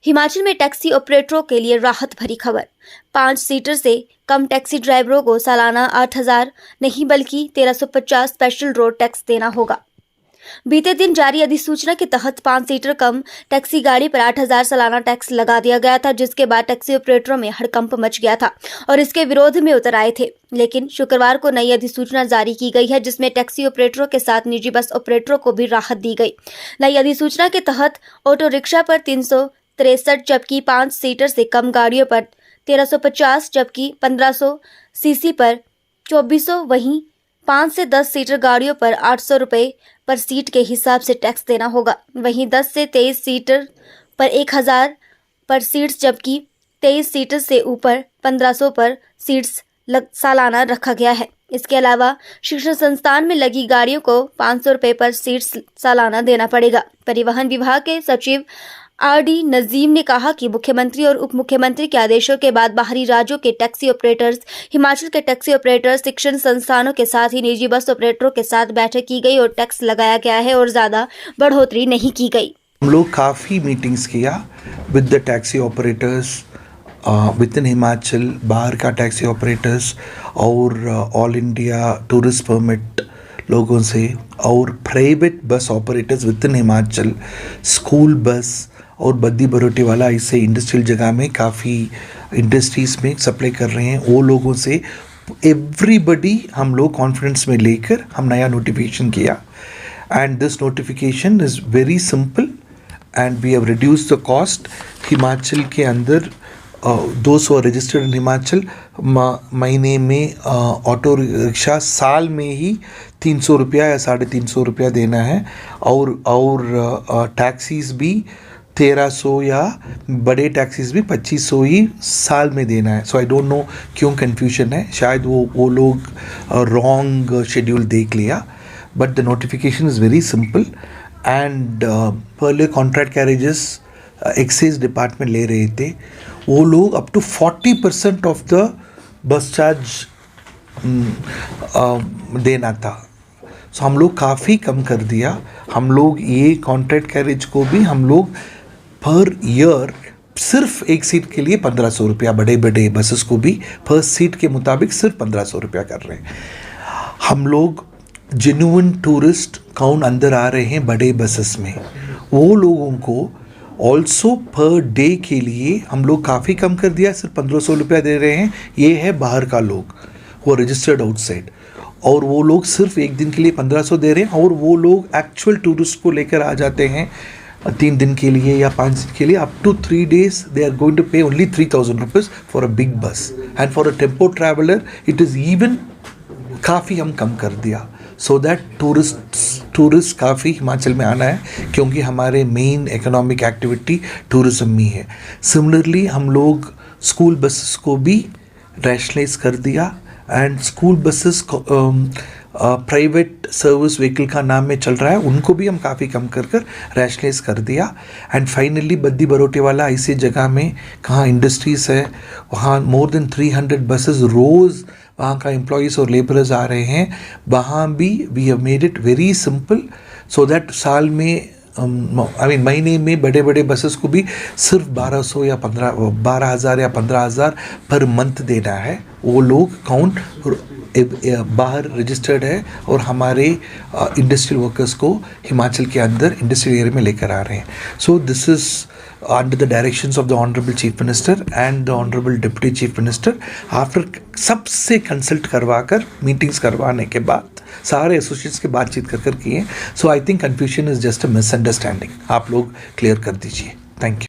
हिमाचल में टैक्सी ऑपरेटरों के लिए राहत भरी खबर। 5 सीटर से कम टैक्सी ड्राइवरों को सालाना 8,000 नहीं बल्कि 1,350 स्पेशल रोड टैक्स देना होगा। बीते दिन जारी अधिसूचना के तहत 5 सीटर कम टैक्सी गाड़ी पर 8,000 सालाना टैक्स लगा दिया गया था, जिसके बाद टैक्सी ऑपरेटरों में हड़कंप मच गया था और इसके विरोध में उतर आए थे। लेकिन शुक्रवार को नई अधिसूचना जारी की गई है, जिसमें टैक्सी ऑपरेटरों के साथ निजी बस ऑपरेटरों को भी राहत दी गई। नई अधिसूचना के तहत ऑटो रिक्शा पर 363 जबकि 5 सीटर से कम गाड़ियों पर 1,350 जबकि 1,500 सीसी पर 2,400 वहीं 5 से 10 सीटर गाड़ियों पर 800 रुपये पर सीट के हिसाब से टैक्स देना होगा। वहीं 10 से 23 सीटर पर 1,000 पर सीट्स जबकि 23 सीटर से ऊपर 1,500 पर सीट्स सालाना रखा गया है। इसके अलावा शिक्षण संस्थान में लगी गाड़ियों को 500 रुपये पर सीट्स सालाना देना पड़ेगा। परिवहन विभाग के सचिव आर.डी. नजीम ने कहा कि मुख्यमंत्री और उप मुख्यमंत्री के आदेशों के बाद बाहरी राज्यों के टैक्सी ऑपरेटर्स, हिमाचल के टैक्सी ऑपरेटर्स, शिक्षण संस्थानों के साथ ही निजी बस ऑपरेटरों के साथ बैठक की गई और टैक्स लगाया गया है और ज़्यादा बढ़ोतरी नहीं की गई। हम लोग काफ़ी मीटिंग्स किया with the taxi operators with in Himachal, बाहर का टैक्सी ऑपरेटर्स और ऑल इंडिया टूरिस्ट परमिट लोगों से और private bus operators with in Himachal, school bus और बद्दी बरोटी वाला ऐसे इंडस्ट्रियल जगह में काफ़ी इंडस्ट्रीज़ में सप्लाई कर रहे हैं, वो लोगों से एवरीबडी हम लोग कॉन्फिडेंस में लेकर हम नया नोटिफिकेशन किया। And this notification is very simple and we have reduce the cost. Himachal के अंदर 200 रजिस्टर्ड इन हिमाचल, महीने में ऑटो रिक्शा साल में ही 300 रुपया या 350 रुपया देना है और टैक्सीज़ भी 1,300 या बड़े टैक्सीज़ भी 2,500 ही साल में देना है। सो आई डोंट नो क्यों कन्फ्यूजन है, शायद वो लोग रॉन्ग शेड्यूल देख लिया, but the notification is very simple. And पहले कॉन्ट्रैक्ट कैरेजेस एक्साइज डिपार्टमेंट ले रहे थे, वो लोग up to 40% of the bus charge देना था। सो हम लोग काफ़ी कम कर दिया। हम लोग ये कॉन्ट्रैक्ट कैरेज को भी हम लोग पर ईयर सिर्फ एक सीट के लिए 1,500 रुपया, बड़े बड़े बसेस को भी पर सीट के मुताबिक सिर्फ 1,500 रुपया कर रहे हैं। हम लोग जेन्युइन टूरिस्ट कौन अंदर आ रहे हैं बड़े बसेस में, वो लोगों को ऑल्सो पर डे के लिए हम लोग काफ़ी कम कर दिया, सिर्फ 1,500 रुपया दे रहे हैं। ये है बाहर का लोग, वो रजिस्टर्ड आउटसाइड, और वो लोग सिर्फ एक दिन के लिए 1,500 दे रहे हैं और वो लोग एक्चुअल टूरिस्ट को लेकर आ जाते हैं 3 दिन के लिए या 5 दिन के लिए। Up to 3 days they are going to pay only 3,000 rupees for a big bus and for a tempo traveller it is even काफ़ी हम कम कर दिया, सो दैट टूरिस्ट काफ़ी हिमाचल में आना है, क्योंकि हमारे मेन इकोनॉमिक एक्टिविटी टूरिज्म में है। सिमिलरली हम लोग स्कूल बसेस को भी रैशनलाइज कर दिया and school buses private service vehicle का नाम में चल रहा है, उनको भी हम काफ़ी कम कर रैशनलाइज कर दिया। एंड फाइनली बद्दी बरोटी वाला ऐसी जगह में कहाँ इंडस्ट्रीज़ है, वहाँ मोर देन 300 बसेस रोज़ वहाँ का एम्प्लॉयज़ और लेबरर्स आ रहे हैं, वहाँ भी we have made it very simple so that साल में महीने में बड़े बड़े बसेस को भी सिर्फ 12,000 या 12,000 या 15,000 पर मंथ देना है। वो लोग कौन बाहर रजिस्टर्ड है और हमारे इंडस्ट्रियल वर्कर्स को हिमाचल के अंदर इंडस्ट्रियल एरिया में लेकर आ रहे हैं। So this is under the directions of the Honorable Chief Minister and the Honorable Deputy Chief Minister, after सबसे कंसल्ट करवाकर मीटिंग्स करवाने के बाद सारे एसोसिएट्स के बातचीत कर किए। So I think confusion is just a misunderstanding, आप लोग क्लियर कर दीजिए। Thank you.